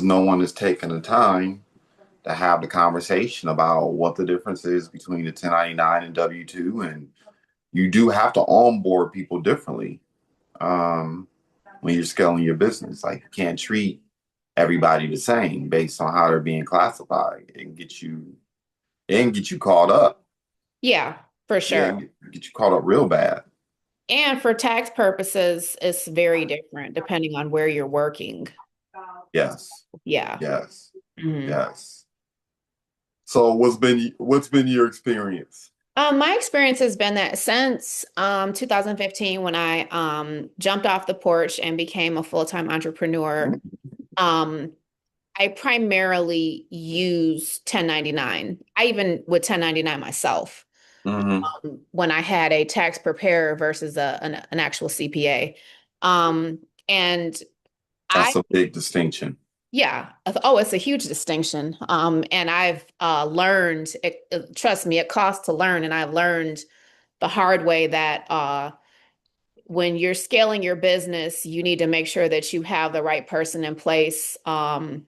no one is taking the time to have the conversation about what the difference is between the 1099 and W-2. And you do have to onboard people differently um, when you're scaling your business. Like, you can't treat everybody the same based on how they're being classified and get you caught up. Yeah, for Yeah, sure. and get you caught up real bad. And for tax purposes, it's very different depending on where you're working. Yes, Yeah. yes, Mhm. yes. So what's been your experience? My experience has been that since 2015, when I jumped off the porch and became a full-time entrepreneur, um, I primarily use 1099. I even would 1099 myself Hmm. when I had a tax preparer versus an actual CPA. And I That's a big distinction. Yeah. Oh, it's a huge distinction. And I've learned, trust me, it costs to learn. And I've learned the hard way that when you're scaling your business, you need to make sure that you have the right person in place. And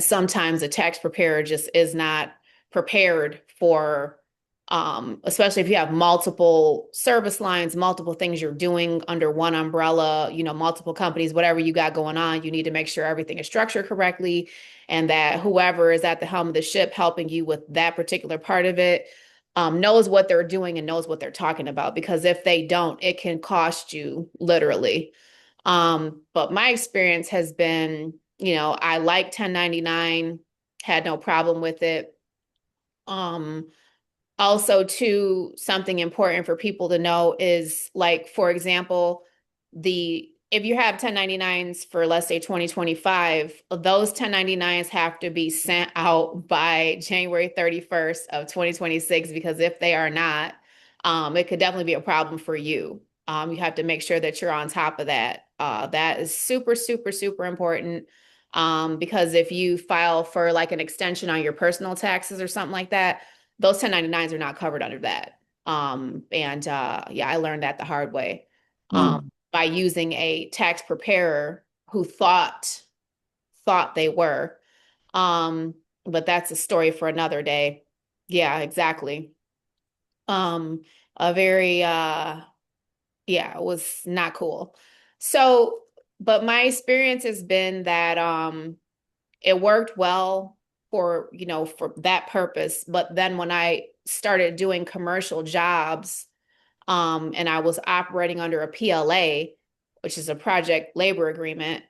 sometimes a tax preparer just is not prepared for, especially if you have multiple service lines, multiple things you're doing under one umbrella, multiple companies, whatever you got going on, you need to make sure everything is structured correctly and that whoever is at the helm of the ship helping you with that particular part of it knows what they're doing and knows what they're talking about. Because if they don't, it can cost you literally. But my experience has been, I like 1099, had no problem with it. Um, Also, too, something important for people to know is like, for example, the if you have 1099s for let's say 2025, those 1099s have to be sent out by January 31st of 2026 because if they are not, it could definitely be a problem for you. You have to make sure that you're on top of that. That is super, super, super important. Because if you file for like an extension on your personal taxes or something like that, those 1099s are not covered under that. And Yeah, I learned that the hard way Mm. by using a tax preparer who thought they were. Um, but that's a story for another day. Yeah, exactly. Um, a very Yeah, it was not cool. So, but my experience has been that it worked well for, for that purpose. But then when I started doing commercial jobs, and I was operating under a PLA, which is a project labor agreement,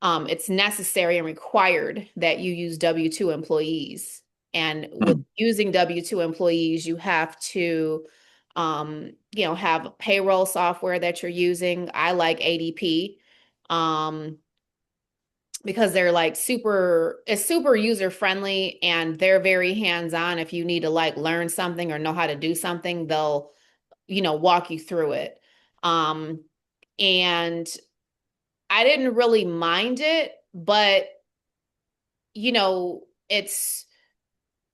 it's necessary and required that you use W-2 employees. And with Mm. using W-2 employees, you have to, have payroll software that you're using. I like ADP. Um, because they're like it's super user friendly and they're very hands on. If you need to like learn something or know how to do something, they'll, walk you through it. Um, and I didn't really mind it, but it's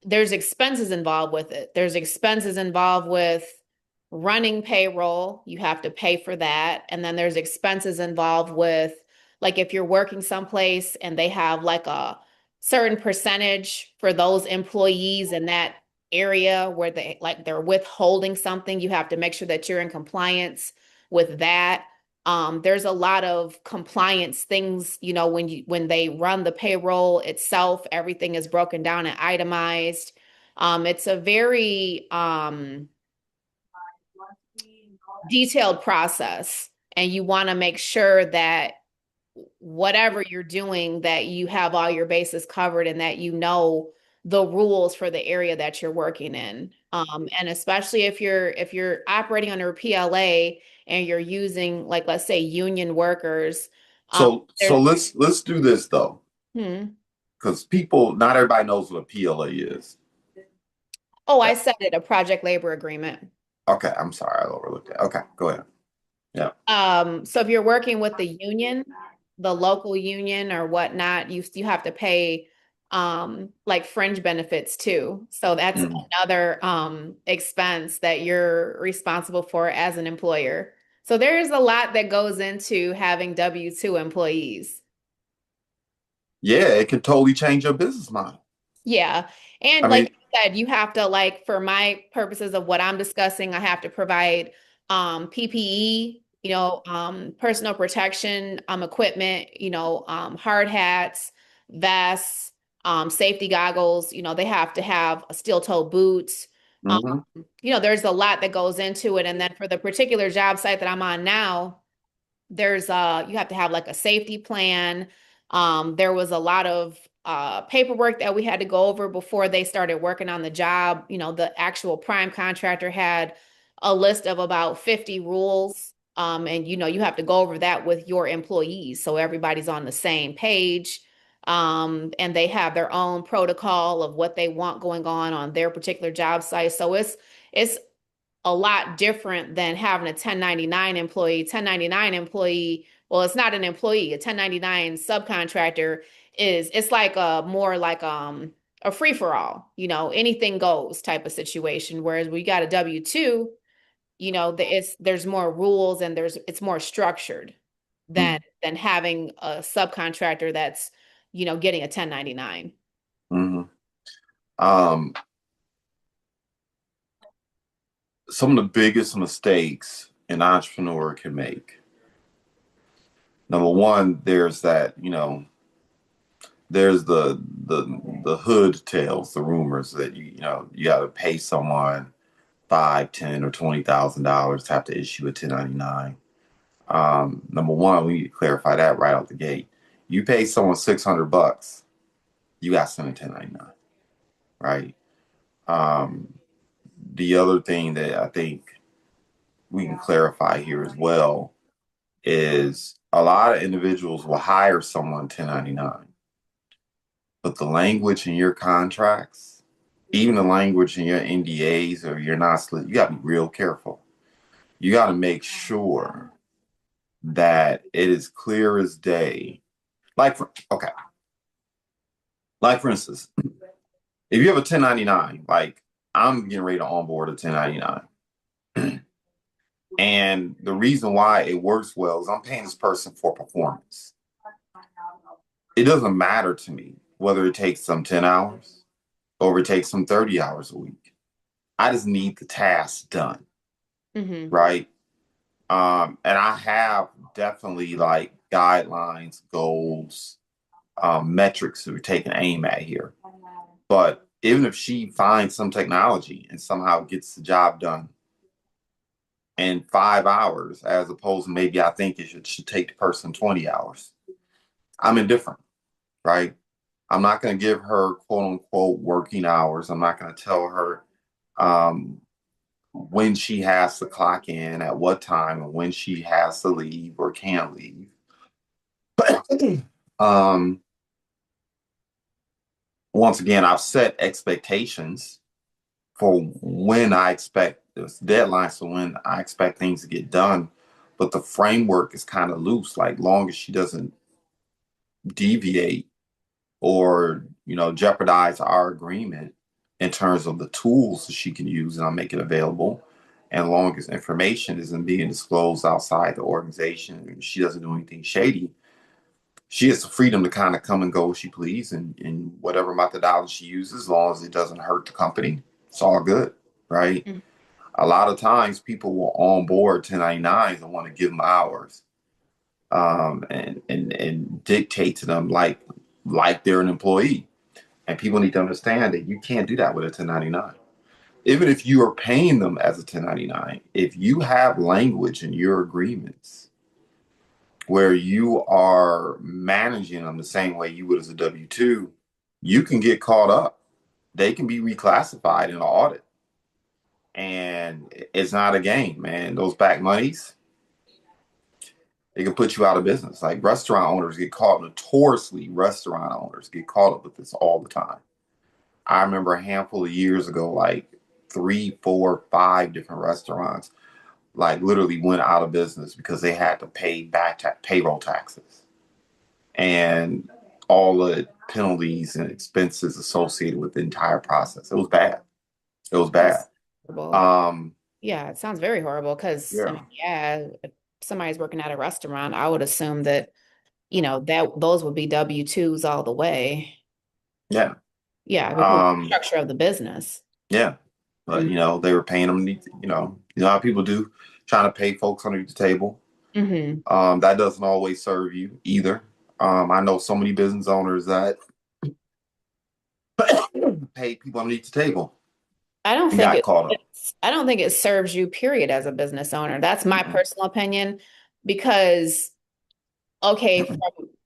there's expenses involved with it. There's expenses involved with running payroll. You have to pay for that. And then there's expenses involved with, like, if you're working someplace and they have like a certain percentage for those employees in that area where they're withholding something, you have to make sure that you're in compliance with that. There's a lot of compliance things, when they run the payroll itself, everything is broken down and itemized. It's a very detailed process, and you want to make sure that whatever you're doing, that you have all your bases covered and that you know the rules for the area that you're working in. And especially if you're operating under a PLA and you're using, like, let's say union workers, um, So there's let's do this though, hmm. because not everybody knows what a PLA is. Oh, Yeah. I said it, a project labor agreement. Okay, I'm sorry, I overlooked it. Okay, go ahead. Yeah. So if you're working with the union, the local union or whatnot, you have to pay like fringe benefits too. So that's Mm. another expense that you're responsible for as an employer. So there's a lot that goes into having W-2 employees. Yeah, it can totally change your business model. Yeah. I And like mean, you said, you have to like for my purposes of what I'm discussing, I have to provide PPE, personal protection, equipment, hard hats, vests, safety goggles, they have to have a steel toe boots. Um, mhm, there's a lot that goes into it. And then for the particular job site that I'm on now, there's you have to have like a safety plan. There was a lot of paperwork that we had to go over before they started working on the job. The actual prime contractor had a list of about 50 rules. And you have to go over that with your employees so everybody's on the same page. And they have their own protocol of what they want going on their particular job site. So it's a lot different than having a 1099 employee. 1099 employee, well, it's not an employee. A 1099 subcontractor it's like a more like a free for all, anything goes type of situation. Whereas we got a W-2, there's more rules and it's more structured than mhm, having a subcontractor that's, getting a 1099. mhm. Um, some of the biggest mistakes an entrepreneur can make. Number one, there's that, there's the hood tales, the rumors that you got to pay someone five, 10, or $20,000 to have to issue a 1099. Number one, we need to clarify that right out the gate. You pay someone $600, you got to send a 1099, right? Um, the other thing that I think we can clarify here as well is a lot of individuals will hire someone 1099, but the language in your contracts, even the language in your NDAs or your non you got to be real careful. You got to make sure that it is clear as day. Okay, like for instance, if you have a 1099, like I'm getting ready to onboard a 1099. And the reason why it works well is I'm paying this person for performance. It doesn't matter to me whether it takes them 10 hours or it takes them 30 hours a week. I just need the task done, Mm-hmm. right? And I have definitely like guidelines, goals, metrics that we're taking aim at here. But even if she finds some technology and somehow gets the job done in 5 hours, as opposed to maybe I think it should take the person 20 hours, I'm indifferent, right? I'm not going to give her quote unquote working hours. I'm not going to tell her um, when she has to clock in, at what time, and when she has to leave or can't leave. um, Once again, I've set expectations for when I expect this deadlines for when I expect things to get done. But the framework is kind of loose. Like long as she doesn't deviate or jeopardize our agreement in terms of the tools that she can use and I'll make it available. And long as information isn't being disclosed outside the organization and she doesn't do anything shady, she has the freedom to kind of come and go as she please and whatever methodology she uses, as long as it doesn't hurt the company, it's all good, right? A lot of times people will onboard 1099s and want to give them hours and dictate to them like they're an employee. And people need to understand that you can't do that with a 1099. Even if you are paying them as a 1099, if you have language in your agreements where you are managing them the same way you would as a W-2, you can get caught up. They can be reclassified in an audit. And it's not a game, man. Those back monies, it can put you out of business. Like restaurant owners get caught, notoriously, restaurant owners get caught up with this all the time. I remember a handful of years ago, like three, four, five different restaurants, like literally went out of business because they had to pay payroll taxes and all the penalties and expenses associated with the entire process. It was bad. It was bad. That's horrible. Um, Yeah, it sounds very horrible because I mean, yeah. yeah, if somebody's working at a restaurant, I would assume that, that those would be W-2s all the way. Yeah. Yeah, because of the Um, structure of the business. yeah. But they were paying them, how people do, trying to pay folks underneath the table. Mm-hmm. That doesn't always serve you either. I know so many business owners that paid people underneath the table I don't and think got caught up. I don't think it serves you, period, as a business owner. That's my Mm-mm. personal opinion. Because, okay,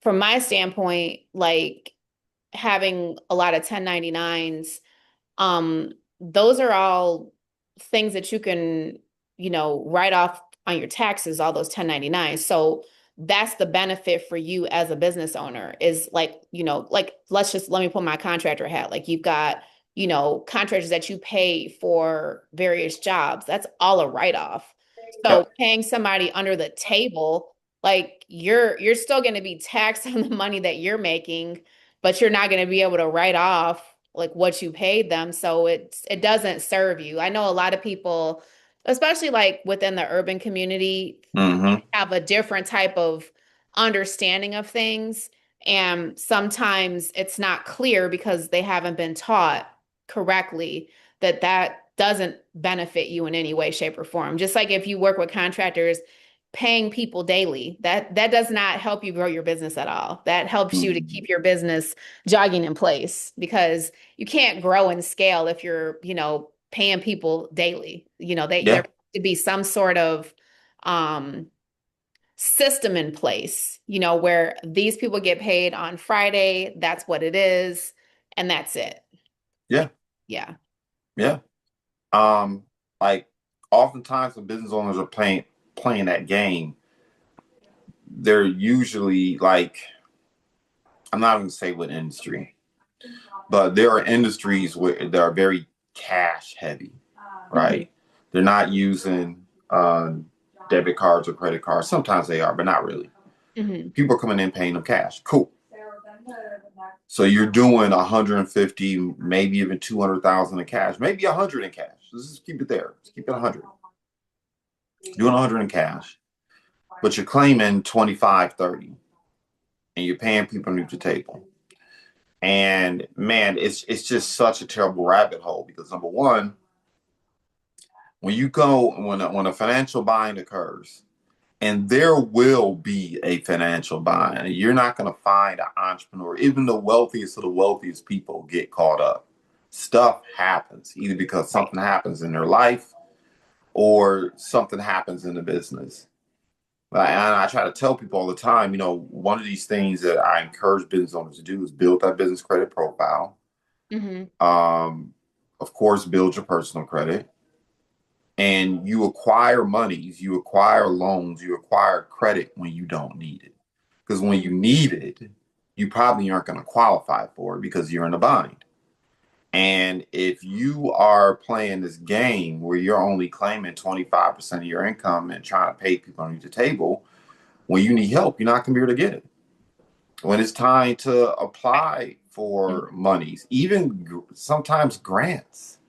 from my standpoint, like having a lot of 1099s, those are all things that you can, write off on your taxes, all those 1099s. So that's the benefit for you as a business owner is like, like let me put my contractor hat. Like you've got, contractors that you pay for various jobs. That's all a write-off. So Yep. paying somebody under the table, like you're still going to be taxed on the money that you're making, but you're not going to be able to write off like what you paid them. So it doesn't serve you. I know a lot of people, especially like within the urban community, Mm-hmm. have a different type of understanding of things. And sometimes it's not clear because they haven't been taught correctly that that doesn't benefit you in any way, shape, or form. Just like if you work with contractors, paying people daily, that does not help you grow your business at all. That helps you to Mm-hmm. keep your business jogging in place because you can't grow and scale if you're, paying people daily. There Yeah. has to be some sort of um system in place, where these people get paid on Friday, that's what it is, and that's it. Yeah. Yeah. Yeah. Um, like oftentimes when business owners are playing that game, they're usually like, I'm not going to say what industry, but there are industries where that are very cash heavy, Hmm. right? They're not using debit cards or credit cards. Sometimes they are, but not really. Hmm. People are coming in paying them cash. Cool. So you're doing 150, maybe even 200,000 in cash, maybe 100 in cash. Let's just keep it there. Let's keep it 100. Doing 100 in cash, but you're claiming 25, 30, and you're paying people underneath the table. And man, it's just such a terrible rabbit hole because number one, when a financial bind occurs, and there will be a financial bind, you're not going to find an entrepreneur, even the wealthiest of the wealthiest people get caught up. Stuff happens either because Right. something happens in their life or something happens in the business. And I try to tell people all the time, one of these things that I encourage business owners to do is build that business credit profile. Hmm. Um, of course, build your personal credit, and you acquire monies, you acquire loans, you acquire credit when you don't need it. Because when you need it, you probably aren't going to qualify for it because you're in a bind. And if you are playing this game where you're only claiming 25% of your income and trying to pay people under the table, when you need help, you're not going to be able to get it. When it's time to apply for monies, even sometimes grants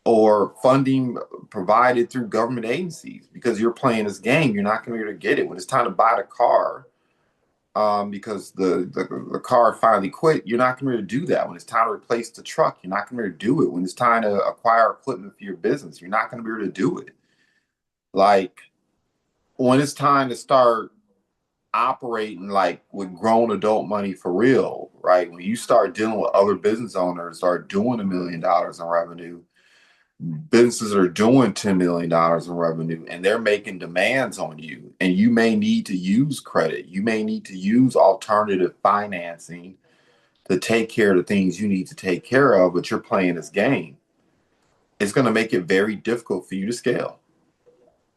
or funding provided through government agencies, because you're playing this game, you're not going to be able to get it. When it's time to buy the car, because the car finally quit, you're not going to be able to do that. When it's time to replace the truck, you're not going to be able to do it. When it's time to acquire equipment for your business, you're not going to be able to do it. Like when it's time to start operating like with grown adult money for real, right? When you start dealing with other business owners, start doing $1 million in revenue, businesses are doing $10 million in revenue, and they're making demands on you, and you may need to use credit, you may need to use alternative financing to take care of the things you need to take care of, but you're playing this game. It's going to make it very difficult for you to scale.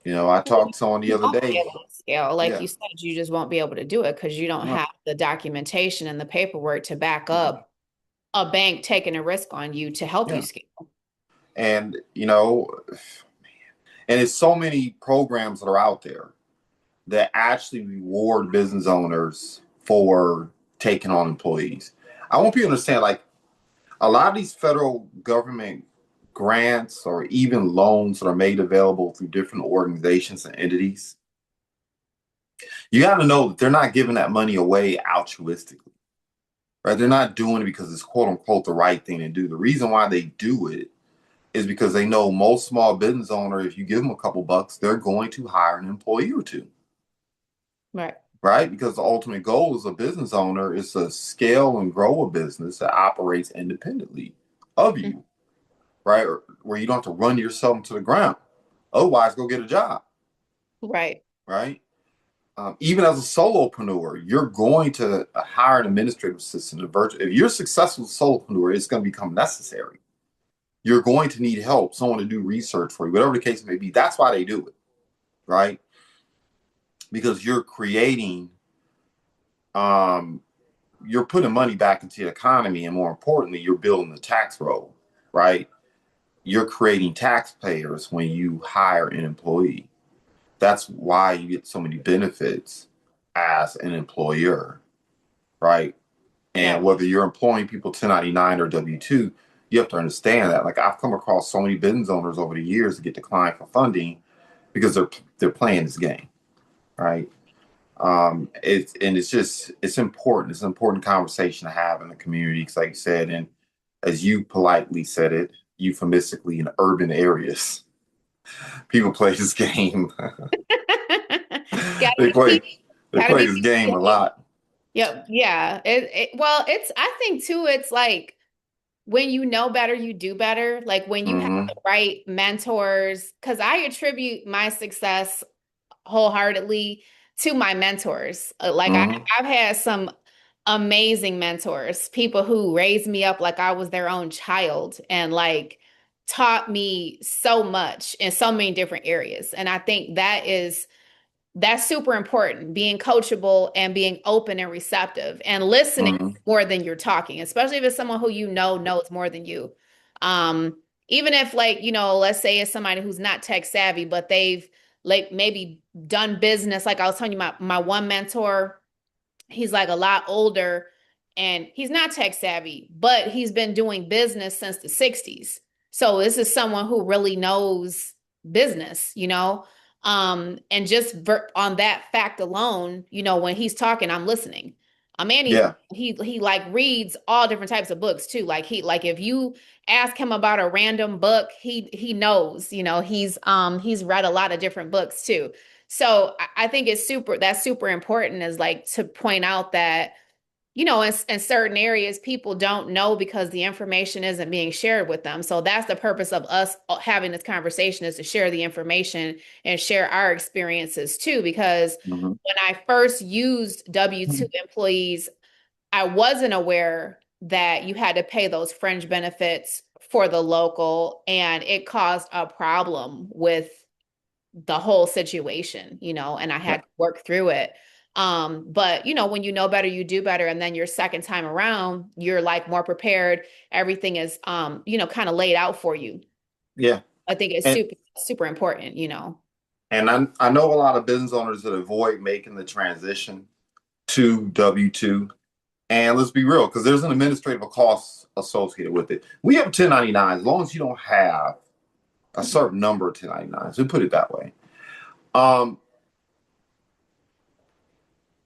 I talked to someone the You other won't be day. able to scale. Like Yeah. you said, you just won't be able to do it because you don't No. have the documentation and the paperwork to back Mm-mm. up a bank taking a risk on you to help you Yeah. scale. And it's so many programs that are out there that actually reward business owners for taking on employees. I want people to understand, like, a lot of these federal government grants or even loans that are made available through different organizations and entities, You got to know that they're not giving that money away altruistically, right? They're not doing it because it's quote unquote the right thing to do. The reason why they do it is because they know most small business owner, if you give them a couple bucks, they're going to hire an employee or two, Right. right? Because the ultimate goal as a business owner is to scale and grow a business that operates independently of Mm. you, right? Or, where you don't have to run yourself to the ground. Otherwise, go get a job, Right. right? Even as a solopreneur, you're going to hire an administrative assistant. If you're a successful solopreneur, it's going to become necessary. You're going to need help, someone to do research for you, whatever the case may be. That's why they do it, right? Because um, you're putting money back into the economy, and more importantly, you're building the tax roll, right? You're creating taxpayers when you hire an employee. That's why you get so many benefits as an employer, right? And Yeah. whether you're employing people 1099 or W-2, you have to understand that. Like I've come across so many business owners over the years to get declined for funding because they're playing this game, right? It's important. It's an important conversation to have in the community, because like you said, and as you politely said it, euphemistically, in urban areas, people play this game. Gotta they be play people. they Gotta play be this game a people. lot. Yep. Yeah. Well, I think too, it's like when you know better, you do better. Like when you have Mm-hmm. the right mentors, because I attribute my success wholeheartedly to my mentors. Like Mm-hmm. I've had some amazing mentors, people who raised me up like I was their own child and like taught me so much in so many different areas. And I think that's super important, being coachable and being open and receptive and listening Mm-hmm. more than you're talking, especially if it's someone who you know knows more than you. Um, Even if like, let's say it's somebody who's not tech savvy, but they've like maybe done business. Like I was telling you, my one mentor, he's like a lot older and he's not tech savvy, but he's been doing business since the 60s. So this is someone who really knows business, and just on that fact alone, when he's talking, I'm listening. And Yeah. he like reads all different types of books too. Like if you ask him about a random book, he knows, he's read a lot of different books too. So I think that's super important, is like to point out that, in certain areas, people don't know because the information isn't being shared with them. So that's the purpose of us having this conversation, is to share the information and share our experiences too. Because Mm-hmm. when I first used W-2 employees, I wasn't aware that you had to pay those fringe benefits for the local, and it caused a problem with the whole situation, and I Yeah. had to work through it. But when you know better, you do better. And then your second time around, you're like more prepared. Everything is, kind of laid out for you. Yeah. I think it's And super, super important. I know a lot of business owners that avoid making the transition to W-2. And let's be real, because there's an administrative cost associated with it. We have 1099, as long as you don't have a certain number of 1099s. We put it that way. Um,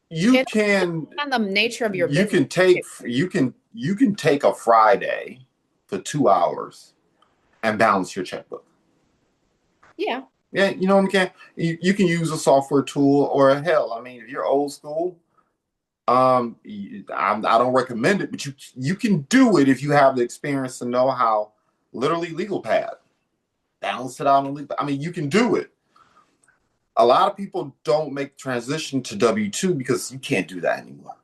you It's can on the nature of your you business. can take you can take a Friday for 2 hours and balance your checkbook. Yeah. Yeah, you know what I'm saying? You can use a software tool, or hell, I mean, if you're old school, I don't recommend it, but you can do it if you have the experience to know how. Literally, legal pad, balance it out on legal. I mean, you can do it. A lot of people don't make the transition to W-2 because you can't do that anymore,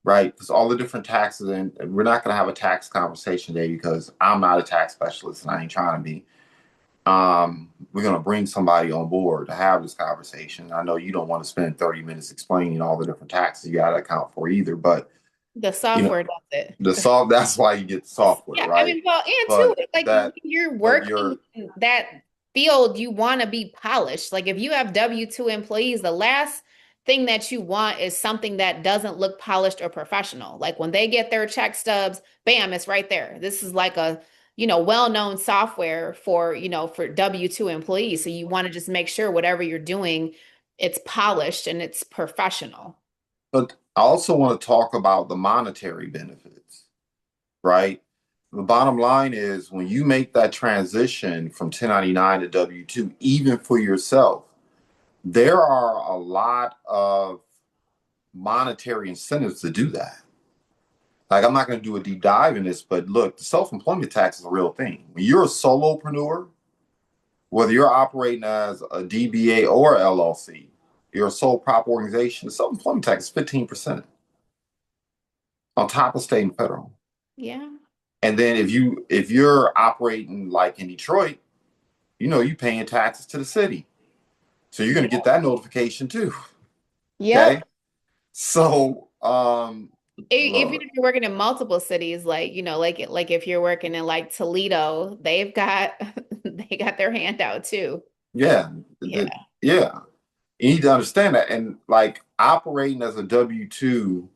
right? Because all the different taxes, and we're not going to have a tax conversation today because I'm not a tax specialist and I ain't trying to be. We're going to bring somebody on board to have this conversation. I know you don't want to spend 30 minutes explaining all the different taxes you got to account for either, but The you know, software does it. that's why you get the software, Yeah, I right? mean, well, and too, But it's like when that, you're but working you're, in that field, you want to be polished. Like if you have W-2 employees, the last thing that you want is something that doesn't look polished or professional. Like when they get their check stubs, bam, it's right there. This is like a, well-known software for W-2 employees. So you want to just make sure whatever you're doing it's polished and it's professional. But I also want to talk about the monetary benefits, right? The bottom line is when you make that transition from 1099 to W-2, even for yourself, there are a lot of monetary incentives to do that. Like, I'm not going to do a deep dive in this, but look, the self-employment tax is a real thing. When you're a solopreneur, whether you're operating as a DBA or LLC, you're a sole prop organization, the self-employment tax is 15% on top of state and federal. Yeah. And then if you're operating like in Detroit, you paying taxes to the city. So you're going to get that notification too. Yep. Okay. So Even if you're working in multiple cities, like, like if you're working in like Toledo, they've got they got their hand out too. yeah, Yeah. yeah. You need to understand that. And like operating as a W-2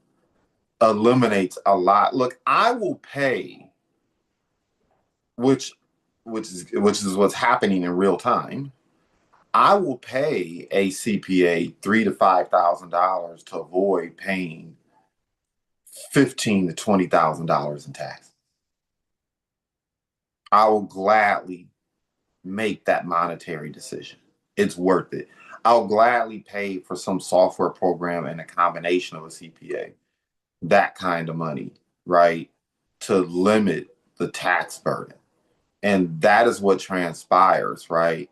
eliminates a lot. Look, I will pay, which which is what's happening in real time. I will pay a CPA $3,000 to $5,000 to avoid paying $15,000 to $20,000 in tax. I will gladly make that monetary decision. It's worth it. I'll gladly pay for some software program and a combination of a CPA, that kind of money, right? To limit the tax burden. And that is what transpires, right?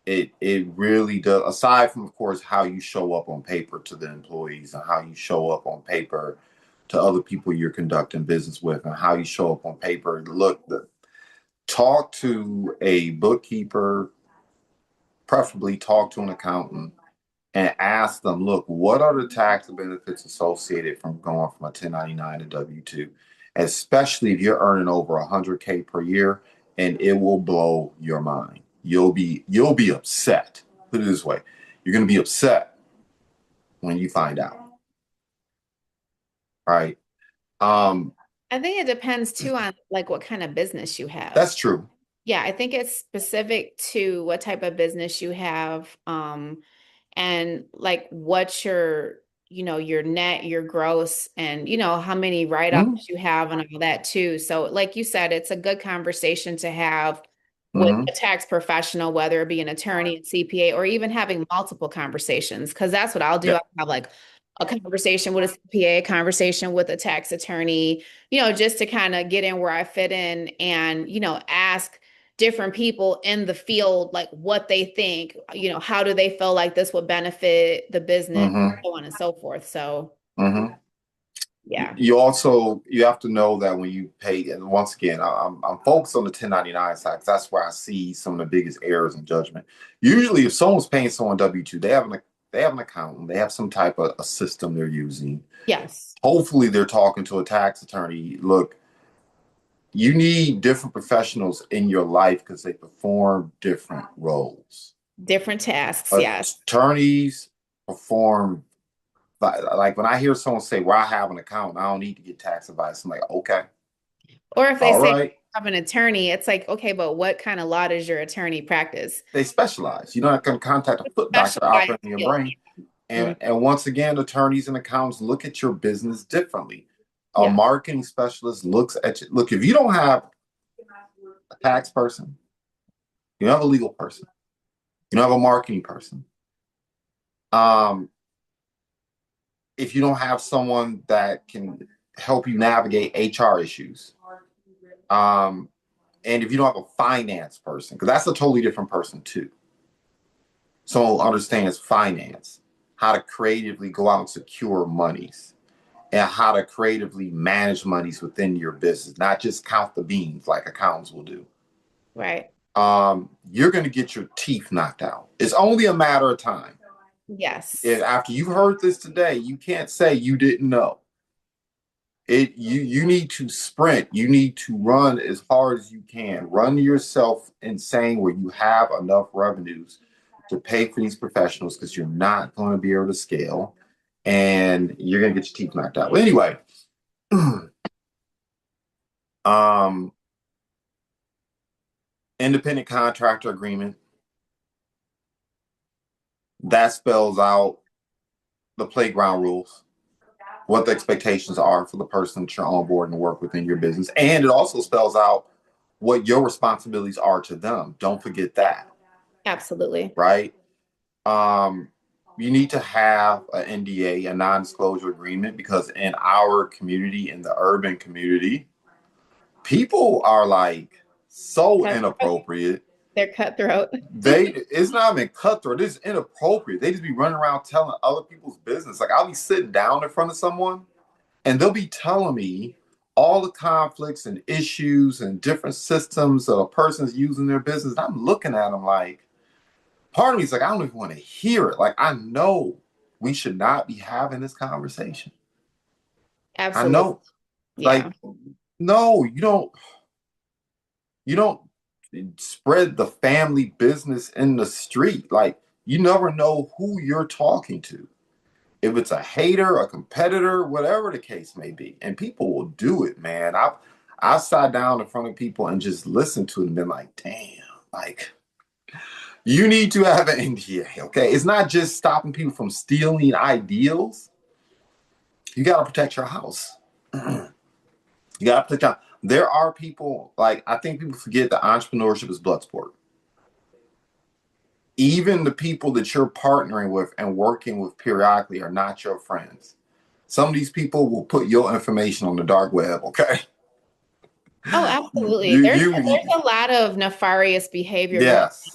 It really does, aside from of course how you show up on paper to the employees and how you show up on paper to other people you're conducting business with and how you show up on paper. Look, talk to a bookkeeper, preferably talk to an accountant and ask them, look, what are the tax benefits associated from going from a 1099 to W-2, especially if you're earning over 100K per year, and it will blow your mind. You'll be upset. Put it this way, you're going to be upset when you find out, right? Um, I think it depends too on like what kind of business you have. that's true. Yeah, I think it's specific to what type of business you have, and like what's your net, your gross, and how many Mm-hmm. write-offs you have and all that too. So, like you said, it's a good conversation to have with Mm-hmm. a tax professional, whether it be an attorney, a CPA, or even having multiple conversations. Because that's what I'll do. Yeah. I'll have like a conversation with a CPA, a conversation with a tax attorney, just to kind of get in where I fit in and, ask different people in the field, like what they think, how do they feel like this would benefit the business, Mm-hmm. so on and so forth. So, Mm-hmm. yeah. You have to know that when you pay, and once again, I'm focused on the 1099 side because that's where I see some of the biggest errors in judgment. Usually, if someone's paying someone W-2, they have an accountant, they have some type of a system they're using. Yes. Hopefully, they're talking to a tax attorney. Look, you need different professionals in your life because they perform different roles. Different tasks. Yes. Attorneys perform like when I hear someone say, "Well, I have an accountant, I don't need to get tax advice." I'm like, okay, Or if they all say right. have an attorney, it's like, okay, but what kind of law does your attorney practice? They specialize. You're not going to contact a foot doctor Specialized operating your field. brain. Mhm. And once again, attorneys and accountants look at your business differently. A Yeah. marketing specialist looks at you. Look, if you don't have a tax person, you don't have a legal person, you don't have a marketing person. Um, if you don't have someone that can help you navigate HR issues, um, and if you don't have a finance person, because that's a totally different person too. Someone who understands finance, how to creatively go out and secure monies, and how to creatively manage monies within your business, not just count the beans like accountants will do. Right. You're going to get your teeth knocked out. It's only a matter of time. If Yes. after you've heard this today, you can't say you didn't know. You need to sprint. You need to run as hard as you can. Run yourself insane where you have enough revenues to pay for these professionals because you're not going to be able to scale and you're going to get your teeth knocked out. Well, anyway, um, independent contractor agreement. that spells out the playground rules, what the expectations are for the person that you're on board and work within your business. And it also spells out what your responsibilities are to them. Don't forget that. Absolutely. Right? Um, you need to have an NDA, a non-disclosure agreement, because in our community, in the urban community, people are like so Cutthroat. inappropriate. They're cutthroat. It's not even cutthroat, it's inappropriate. They just be running around telling other people's business. Like I'll be sitting down in front of someone and they'll be telling me all the conflicts and issues and different systems that a person's using their business. I'm looking at them like, part of me is like, I don't even want to hear it. Like, I know we should not be having this conversation. I Absolutely. know, Yeah. like, no, you don't spread the family business in the street. Like, you never know who you're talking to. If it's a hater, a competitor, whatever the case may be, and people will do it, man. I sat down in front of people and just listened to them and been like, damn, like you need to have an NDA, okay? It's not just stopping people from stealing ideals. You got to protect your house. You got to protect your. There are people like I think people forget that entrepreneurship is blood sport. Even the people that you're partnering with and working with periodically are not your friends. Some of these people will put your information on the dark web. Okay, Oh, absolutely. you There's a lot of nefarious behavior going on yes,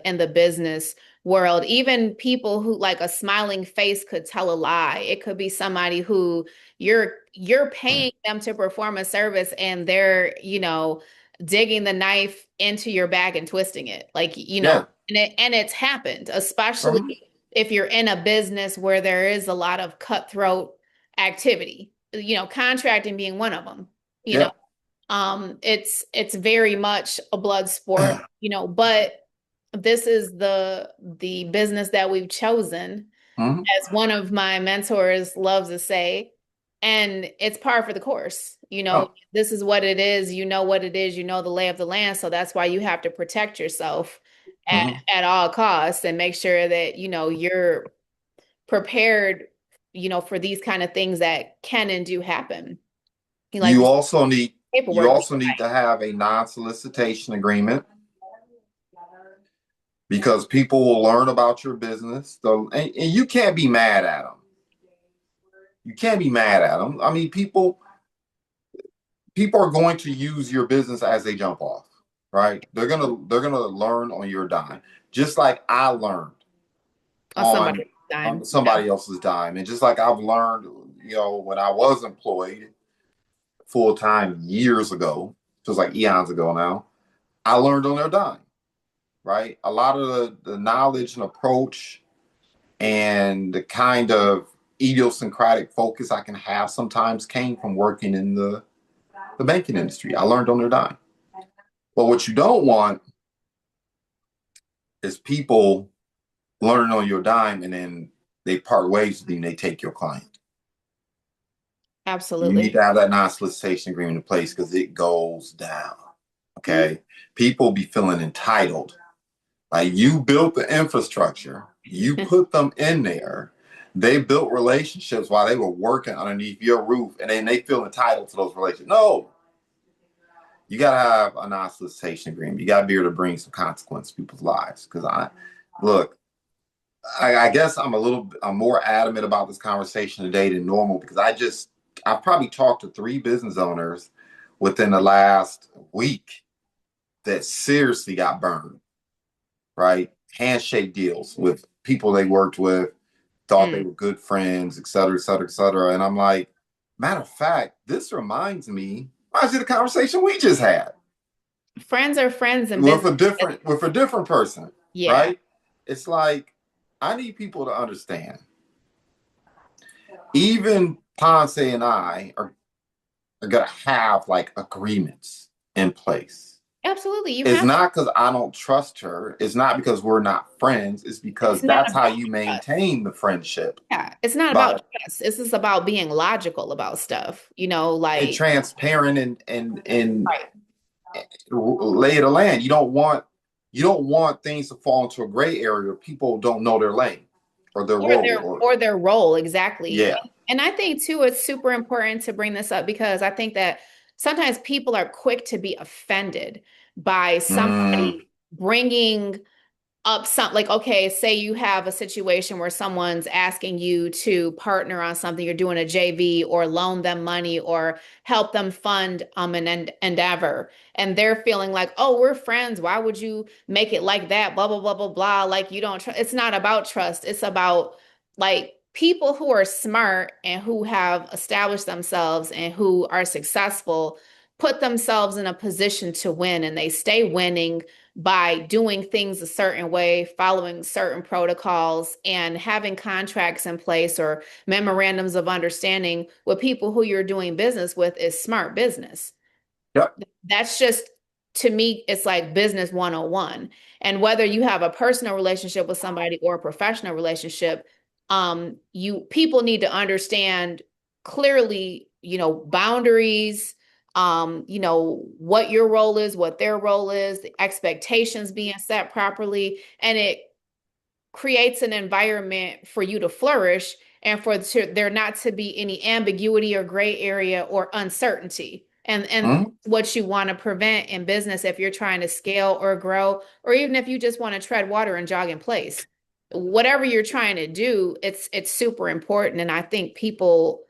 in the business world. Even people who like a smiling face could tell a lie. It could be somebody who you're paying them to perform a service and they're, digging the knife into your back and twisting it. Like, yeah, and it's happened, especially uh-huh. if you're in a business where there is a lot of cutthroat activity, contracting being one of them. You know, Yeah, it's very much a blood sport, but this is the business that we've chosen, mhm. as one of my mentors loves to say, and it's par for the course. Oh, This is what it is, what it is, the lay of the land. So that's why you have to protect yourself mhm. at all costs and make sure that, you're prepared, for these kind of things that can and do happen. Like You you said, also need you paperwork being also need to have a non-solicitation agreement because people will learn about your business. So, and you can't be mad at them. You can't be mad at them. I mean, people are going to use your business as they jump off, right? They're gonna learn on your dime, just like I learned on on somebody's time. Yeah. somebody else's dime, and just like I've learned, when I was employed full time years ago, just like eons ago now, I learned on their dime, right? A lot of the knowledge and approach and the kind of idiosyncratic focus I can have sometimes came from working in the banking industry. I learned on their dime. But what you don't want is people learning on your dime and then they part ways with you and they take your client. You need Absolutely. to have that non-solicitation agreement in place because it goes down. Mhm. Okay. People be feeling entitled. Like you built the infrastructure, you put them in there. They built relationships while they were working underneath your roof, and then they feel entitled to those relationships. No, you got to have a non-solicitation agreement. You got to be able to bring some consequence to people's lives. Because look, I guess I'm more adamant about this conversation today than normal because I've probably talked to 3 business owners within the last week that seriously got burned, right? Handshake deals with people they worked with, thought they Mm. were good friends, et cetera, et cetera, et cetera. And I'm like, matter of fact, this reminds me of the conversation we just had Friends are friends in with business. a different person, Yeah, right? It's like I need people to understand. Even Ponce and I are gonna have like agreements in place. absolutely. You It's have to. not because I don't trust her. It's not because we're not friends. It's It's because not that's how about you trust. maintain the friendship Yeah, it's not by about trust. This is about being logical about stuff. and Like transparent and right. lay of the land. You don't want things to fall into a gray area where people don't know their lane. or their role, or or their role, exactly. yeah. And I think too, it's super important to bring this up because I think that sometimes people are quick to be offended by Mm, somebody bringing up some like okay, say you have a situation where someone's asking you to partner on something, you're doing a JV or loan them money or help them fund an endeavor, and they're feeling like, oh, we're friends, why would you make it like that, blah blah blah blah blah, like you don't it's not about trust, it's about like people who are smart and who have established themselves and who are successful put themselves in a position to win, and they stay winning by doing things a certain way, following certain protocols, and having contracts in place or memorandums of understanding with people who you're doing business with is smart business. yep. That's just, to me, it's like business 101. And whether you have a personal relationship with somebody or a professional relationship, you people need to understand clearly, boundaries, what your role is, what their role is, the expectations being set properly, and it creates an environment for you to flourish and for there not to be any ambiguity or gray area or uncertainty. And Mm, what you want to prevent in business if you're trying to scale or grow, or even if you just want to tread water and jog in place. Whatever you're trying to do, it's super important. And I think people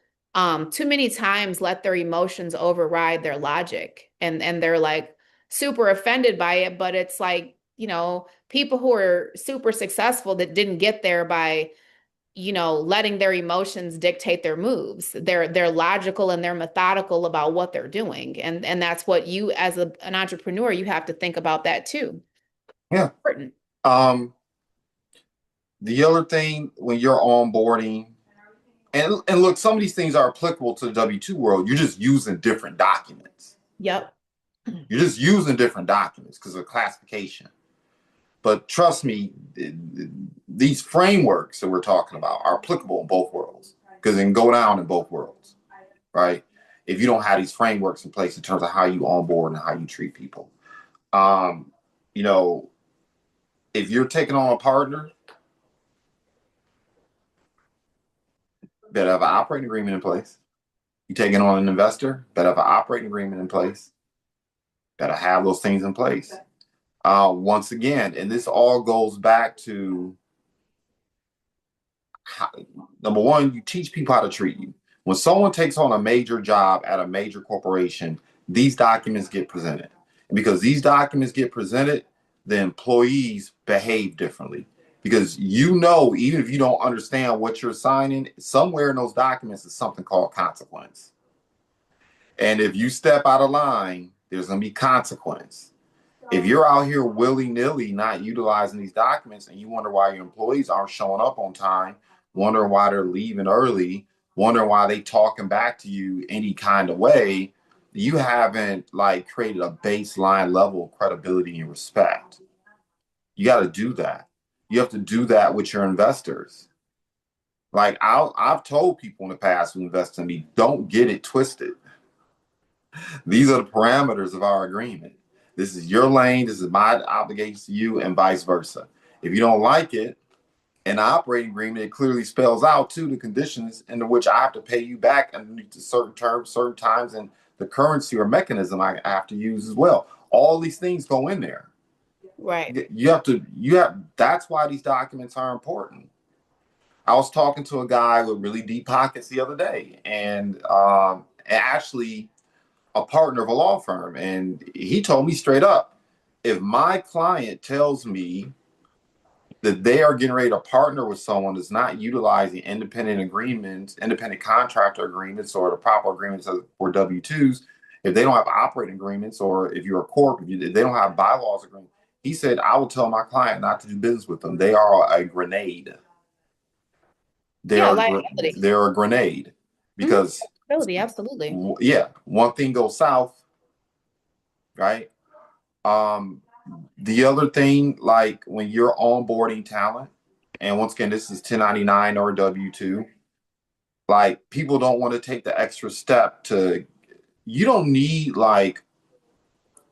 too many times let their emotions override their logic, and they're like super offended by it, but it's like, people who are super successful that didn't get there by, letting their emotions dictate their moves. They're logical and they're methodical about what they're doing. And that's what you as an entrepreneur, you have to think about that too. yeah. Important. Um, the other thing when you're onboarding, and look, some of these things are applicable to the W-2 world. You're just using different documents. Yep. You're just using different documents because of classification. But trust me, these frameworks that we're talking about are applicable in both worlds because it can go down in both worlds, right? If you don't have these frameworks in place in terms of how you onboard and how you treat people. Um, you know, if you're taking on a partner, better have an operating agreement in place. You're taking on an investor, better have an operating agreement in place. Better have those things in place. Once again, and this all goes back to how, number one, you teach people how to treat you. When someone takes on a major job at a major corporation, these documents get presented. And because these documents get presented, the employees behave differently. Because even if you don't understand what you're signing, somewhere in those documents is something called consequence. And if you step out of line, there's going to be consequence. If you're out here willy-nilly not utilizing these documents and you wonder why your employees aren't showing up on time, wondering why they're leaving early, wondering why they talking back to you any kind of way, you haven't like created a baseline level of credibility and respect. You got to do that. You have to do that with your investors. Like I've told people in the past who invest in me, don't get it twisted. These are the parameters of our agreement. This is your lane. This is my obligation to you, and vice versa. If you don't like it, an operating agreement, it clearly spells out too the conditions in which I have to pay you back underneath certain terms, certain times, and the currency or mechanism I have to use as well. All these things go in there. Right. That's why these documents are important. I was talking to a guy with really deep pockets the other day, and actually a partner of a law firm, and he told me straight up, if my client tells me that they are getting ready to partner with someone that's not utilizing independent agreements, independent contractor agreements, or the proper agreements for W-2s, if they don't have operating agreements, or if you're a corp, if they don't have bylaws agreement, he said, I will tell my client not to do business with them. They are a grenade. Yeah, They're liability. they're a grenade Mhm. because Liability, absolutely. yeah, one thing goes south, right? Um, the other thing, like when you're onboarding talent, and once again, this is 1099 or W-2, like people don't want to take the extra step to, you don't need like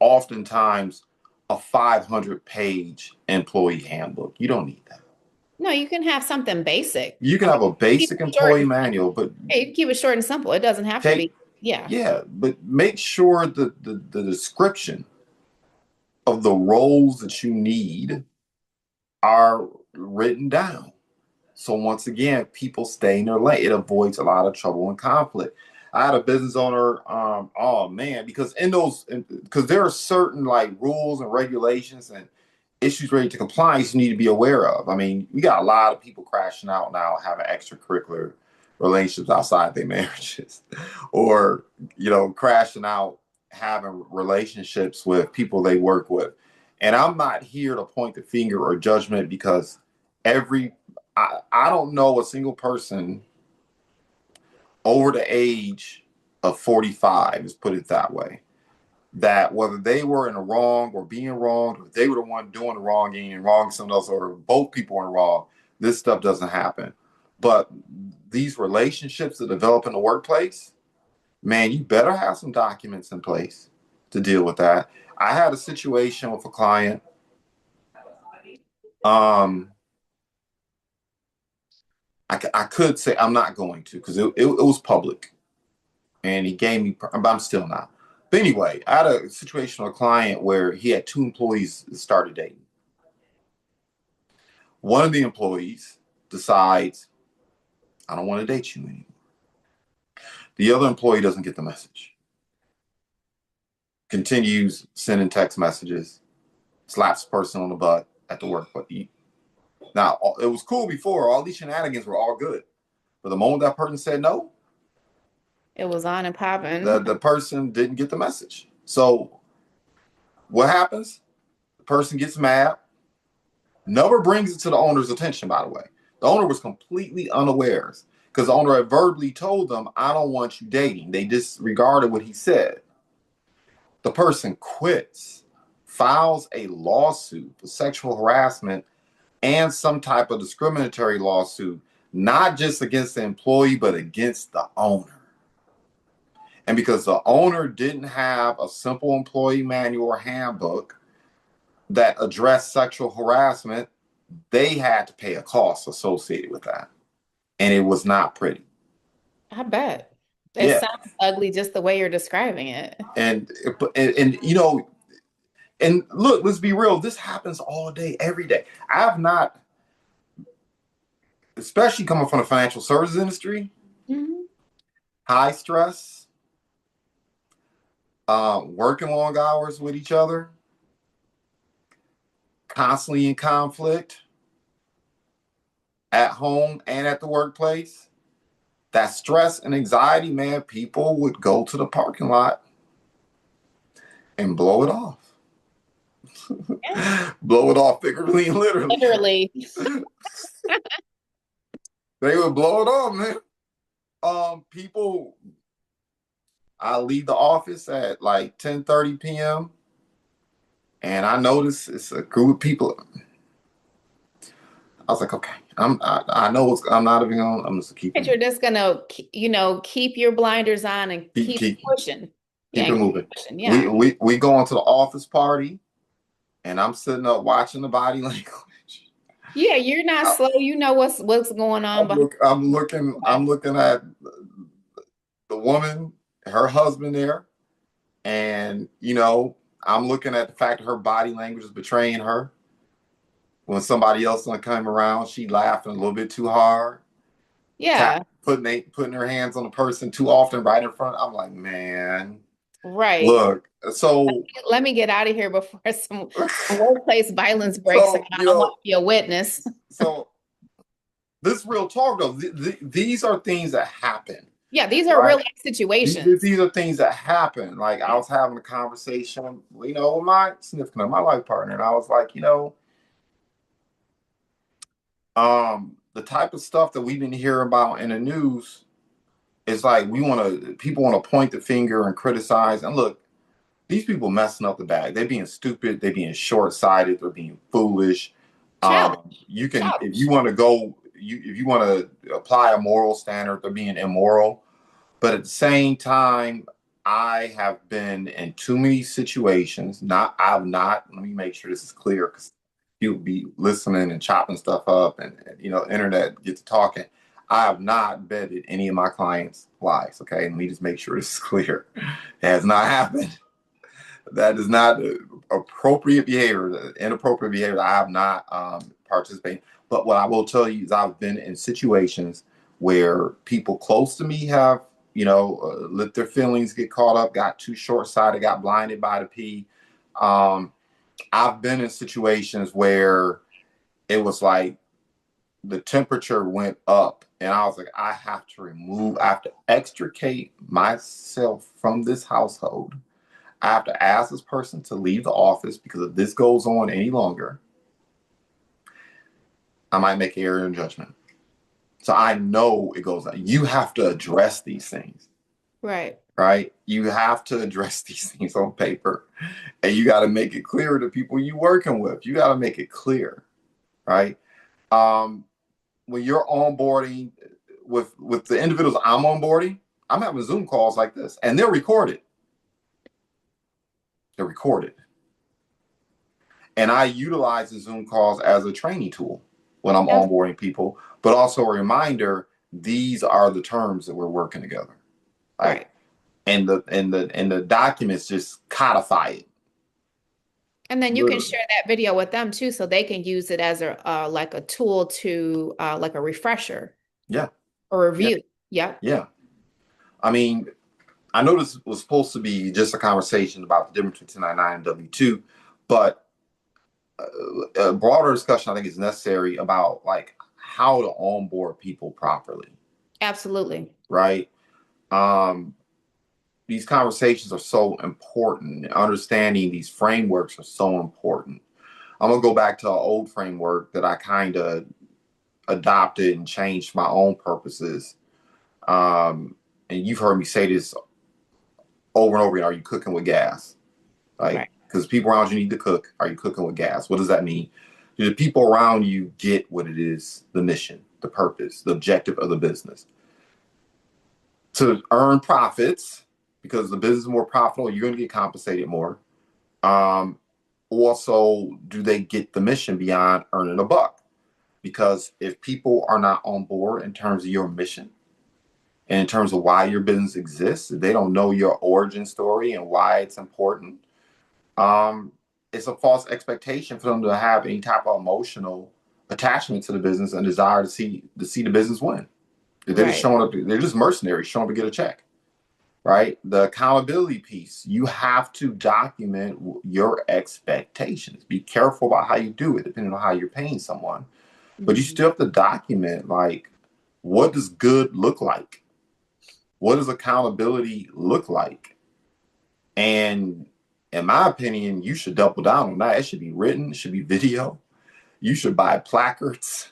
oftentimes a 500-page employee handbook. You don't need that. No, you can have something basic. You can I mean, have a keep basic it short employee and manual, but hey, you can keep it short and simple. It doesn't have to take, be. Yeah. yeah, but make sure the description of the roles that you need are written down. So once again, people stay in their lane. It avoids a lot of trouble and conflict. I had a business owner, oh man, because because there are certain like rules and regulations and issues related to compliance you need to be aware of. I mean, we got a lot of people crashing out now having extracurricular relationships outside their marriages, or crashing out having relationships with people they work with. And I'm not here to point the finger or judgment because every I don't know a single person over the age of 45, let's put it that way, that whether they were in the wrong or being wronged, or they were the one doing the wronging and wrong someone else, or both people were wrong, this stuff doesn't happen. But these relationships that develop in the workplace, man, you better have some documents in place to deal with that. I had a situation with a client. Um, I could say I'm not going to because it was public and he gave me, but I'm still not. But anyway, I had a situation with a client where he had two employees that started dating. One of the employees decides, I don't want to date you anymore. The other employee doesn't get the message, continues sending text messages, slaps the person on the butt at the work. Now, it was cool before. All these shenanigans were all good. But the moment that person said no, It was on and popping. the person didn't get the message. So what happens? The person gets mad, never brings it to the owner's attention, by the way. The owner was completely unawares because the owner had verbally told them, I don't want you dating. They disregarded what he said. The person quits, files a lawsuit for sexual harassment and some type of discriminatory lawsuit, not just against the employee, but against the owner. And because the owner didn't have a simple employee manual or handbook that addressed sexual harassment, they had to pay a cost associated with that. And it was not pretty. I bet. It Yeah. sounds ugly just the way you're describing it. And and look, let's be real, this happens all day, every day. I have not, especially coming from the financial services industry, Mhm. high stress, working long hours with each other, constantly in conflict at home and at the workplace. That stress and anxiety, man, people would go to the parking lot and blow it off. Yeah. Blow it off figuratively and literally. Literally. They would blow it off, man. People, I leave the office at like 10:30 p.m. and I notice it's a group of people. I was like, okay, I know I'm not even going. I'm just keep But it you're just gonna, keep your blinders on and keep keep keep pushing. Yeah, keep it and keep moving. pushing. We Yeah. we we going to the office party, and I'm sitting up watching the body language. Yeah, you're not I, slow. You know what's going on behind. I'm looking at the woman, her husband there, and I'm looking at the fact that her body language is betraying her. When somebody else gonna come around, she laughing a little bit too hard, Yeah, putting her hands on the person too often right in front. I'm like, man, right. look. So Let me get out of here before some workplace violence breaks out. so I don't want to be a witness. so this real talk though. These are things that happen, Yeah, these are real right? life situations. These are things that happen. Like I was having a conversation, with my significant other, my life partner, and I was like, the type of stuff that we've been hearing about in the news is like people want to point the finger and criticize. And look, these people messing up the bag. They're being stupid. They're being short-sighted. They're being foolish. Childish. You can, if Childish. you want to go, if you want to apply a moral standard, they're being immoral. But at the same time, I have been in too many situations. Not, I've not. Let me make sure this is clear because people be listening and chopping stuff up, and internet gets to talking. I have not vetted any of my clients' lives. Okay, and let me just make sure this is clear. It has not happened. That is not appropriate behavior, inappropriate behavior. I have not participated. But what I will tell you is I've been in situations where people close to me have, let their feelings get caught up, got too short sighted, got blinded by the P. Um, I've been in situations where it was like the temperature went up, and I was like, I have to extricate myself from this household. I have to ask this person to leave the office because if this goes on any longer, I might make an error in judgment. So I know it goes on. You have to address these things, Right. right? You have to address these things on paper, and you got to make it clear to people you're working with. You got to make it clear, right? Um, when you're onboarding with the individuals I'm onboarding, I'm having Zoom calls like this, and they're recorded. They're recorded. And I utilize the Zoom calls as a training tool when I'm Ab- onboarding people, but also a reminder, these are the terms that we're working together. Like, Right. and the documents just codify it. And then you can Literally. share that video with them too, so they can use it as a like a tool to like a refresher Yeah. or Yeah. review. Yep. Yeah. I mean, I know this was supposed to be just a conversation about the difference between 1099 and W-2, but a broader discussion I think is necessary about like how to onboard people properly, Absolutely. right? Um, these conversations are so important. Understanding these frameworks are so important. I'm gonna go back to an old framework that I kind of adopted and changed for my own purposes. And you've heard me say this over and over again. Are you cooking with gas? Like, Right. because people around you need to cook. Are you cooking with gas? What does that mean? Do the people around you get what it is, the mission, the purpose, the objective of the business? To earn profits, because the business is more profitable, you're going to get compensated more. Um, Also, do they get the mission beyond earning a buck? Because if people are not on board in terms of your mission and in terms of why your business exists, they don't know your origin story and why it's important. Um, it's a false expectation for them to have any type of emotional attachment to the business and desire to see the business win. They're just Right. showing up. They're just mercenaries showing up to get a check, right? The accountability piece. You have to document your expectations. Be careful about how you do it, depending on how you're paying someone. But you Mhm. still have to document like, what does good look like? What does accountability look like? And in my opinion, you should double down on that. It should be written, it should be video. You should buy placards,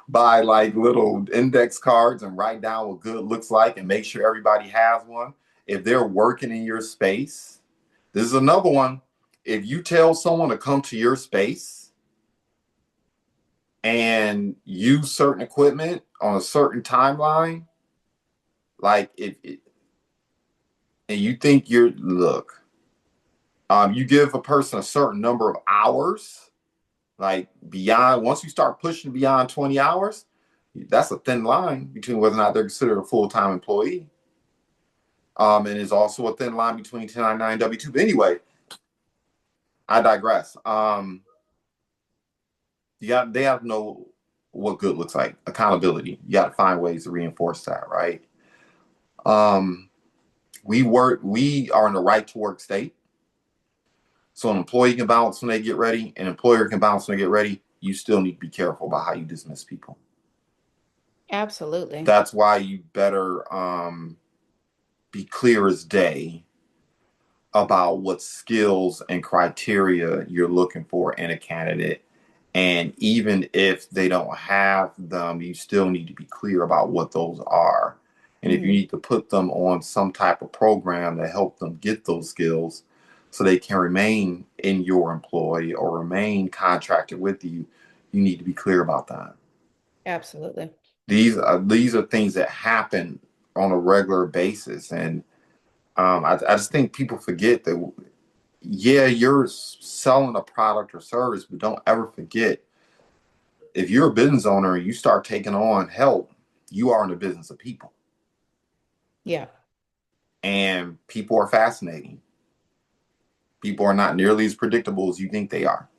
buy like little index cards and write down what good looks like and make sure everybody has one. If they're working in your space, this is another one. If you tell someone to come to your space and use certain equipment on a certain timeline, like if and you think you're look, you give a person a certain number of hours, like beyond once you start pushing beyond 20 hours, that's a thin line between whether or not they're considered a full-time employee. And is also a thin line between 1099 and W-2. But anyway, I digress. They have to know what good looks like. Accountability. You got to find ways to reinforce that, right? Um, we are in a right to work state. So an employee can bounce when they get ready, an employer can bounce when they get ready. You still need to be careful about how you dismiss people. Absolutely. That's why you better be clear as day about what skills and criteria you're looking for in a candidate. And even if they don't have them, you still need to be clear about what those are. And if you Mhm. need to put them on some type of program to help them get those skills so they can remain in your employ or remain contracted with you, you need to be clear about that. Absolutely. These are things that happen on a regular basis, and I just think people forget that yeah, you're selling a product or service, but don't ever forget, if you're a business owner and you start taking on help, you are in the business of people. Yeah. And people are fascinating. People are not nearly as predictable as you think they are.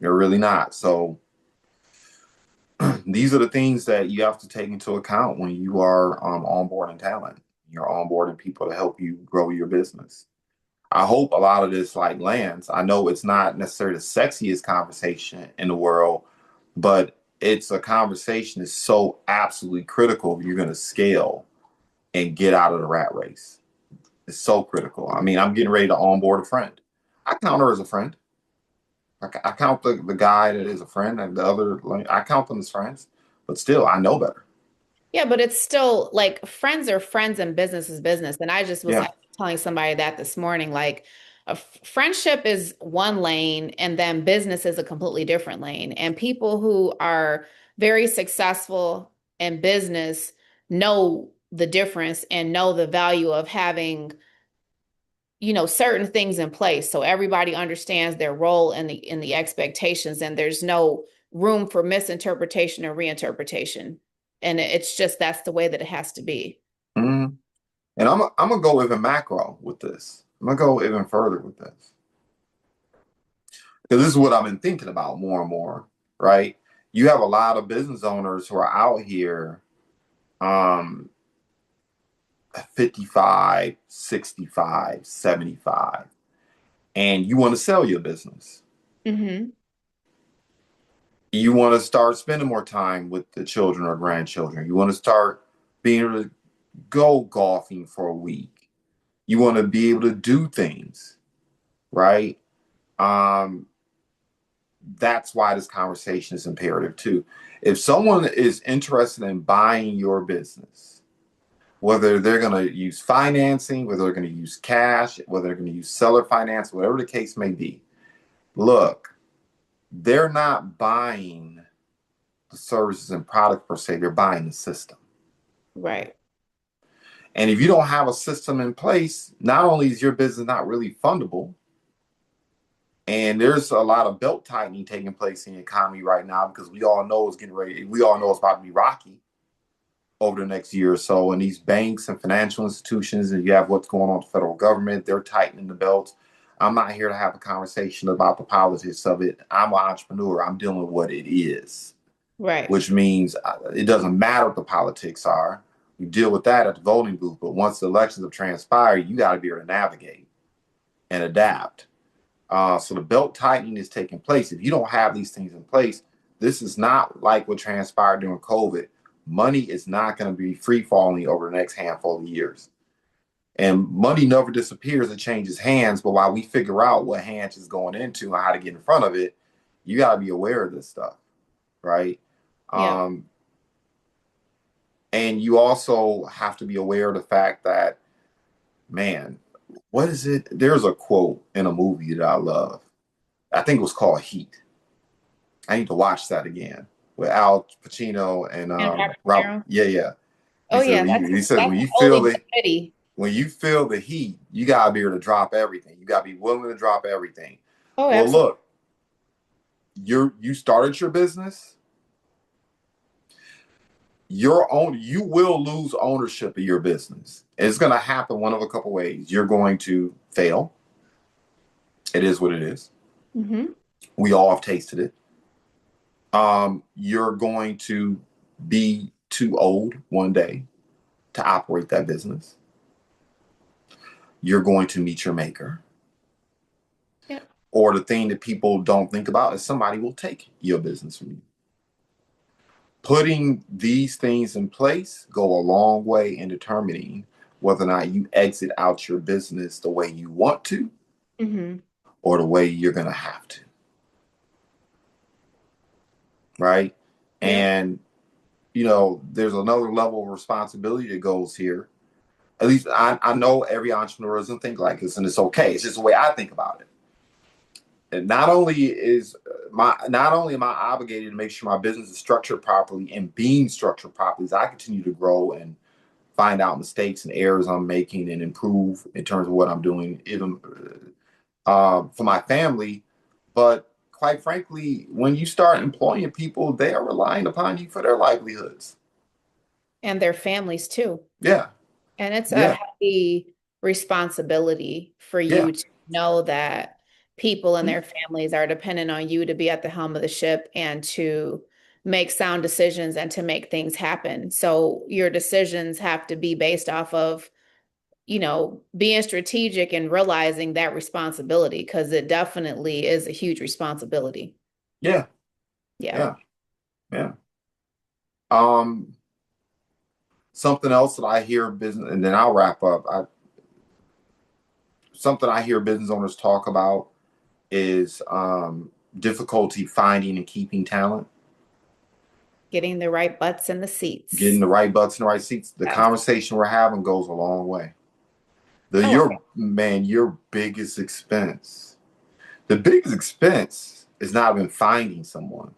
They're really not. So these are the things that you have to take into account when you are onboarding talent. You're onboarding people to help you grow your business. I hope a lot of this like lands. I know it's not necessarily the sexiest conversation in the world, but it's a conversation that's so absolutely critical if you're going to scale and get out of the rat race. It's so critical. I mean, I'm getting ready to onboard a friend. I count her as a friend. I count the guy that is a friend and the other, like, I count them as friends, but still, I know better. Yeah, but it's still like friends are friends and business is business. And I just was Yeah. actually telling somebody that this morning, like friendship is one lane and then business is a completely different lane. And people who are very successful in business know the difference and know the value of having, certain things in place. So everybody understands their role in the expectations and there's no room for misinterpretation or reinterpretation. And it's just that's the way that it has to be. Mhm. And I'm gonna go even macro with this. I'm gonna go even further with this because this is what I've been thinking about more and more. Right? You have a lot of business owners who are out here, um, 55, 65, 75, and you want to sell your business. Hmm. You want to start spending more time with the children or grandchildren. You want to start being able to go golfing for a week. You want to be able to do things, right? Um, that's why this conversation is imperative too. If someone is interested in buying your business, whether they're going to use financing, whether they're going to use cash, whether they're going to use seller finance, whatever the case may be, look, they're not buying the services and product per se, they're buying the system. Right. And if you don't have a system in place, not only is your business not really fundable, and there's a lot of belt tightening taking place in the economy right now because we all know it's getting ready. We all know it's about to be rocky over the next year or so. And these banks and financial institutions, and you have what's going on with the federal government, they're tightening the belts. I'm not here to have a conversation about the politics of it. I'm an entrepreneur. I'm dealing with what it is, Right. which means it doesn't matter what the politics are. You deal with that at the voting booth. But once the elections have transpired, you got to be able to navigate and adapt. So the belt tightening is taking place. If you don't have these things in place, this is not like what transpired during COVID. Money is not going to be free falling over the next handful of years. And money never disappears, it changes hands. But while we figure out what hands is going into and how to get in front of it, you got to be aware of this stuff, right? Yeah. Um, and you also have to be aware of the fact that, man, what is it? There's a quote in a movie that I love. I think it was called Heat. I need to watch that again with Al Pacino and And Robert De Rob. Niro. Yeah, yeah. Oh yeah, He says that's an oldie but goodie. when you feel the heat, you gotta be able to drop everything. You gotta be willing to drop everything. Oh, Well, absolutely. look, you started your business. You will lose ownership of your business. It's gonna happen one of a couple ways. You're going to fail. It is what it is. Hmm. We all have tasted it. You're going to be too old one day to operate that business. You're going to meet your maker. Yeah. Or the thing that people don't think about is somebody will take your business from you. Putting these things in place go a long way in determining whether or not you exit out your business the way you want to Hmm. or the way you're going to have to, right? Yeah. And there's another level of responsibility that goes here. At least I know every entrepreneur doesn't think like this, and it's okay. It's just the way I think about it. And not only am I obligated to make sure my business is structured properly and being structured properly as I continue to grow and find out mistakes and errors I'm making and improve in terms of what I'm doing, even for my family. But quite frankly, when you start employing people, they are relying upon you for their livelihoods. And their families too. Yeah, And it's a yeah, heavy responsibility for yeah, you to know that people and their families are dependent on you to be at the helm of the ship and to make sound decisions and to make things happen. So your decisions have to be based off of, being strategic and realizing that responsibility because it definitely is a huge responsibility. yeah, Yeah. yeah, yeah. Um, Something else that I hear business, and then I'll wrap up. Something I hear business owners talk about is difficulty finding and keeping talent, Getting the right butts in the getting seats. the right butts in the right seats. The Yes. conversation we're having goes a long way. The Oh, your biggest expense. The biggest expense is not even finding someone,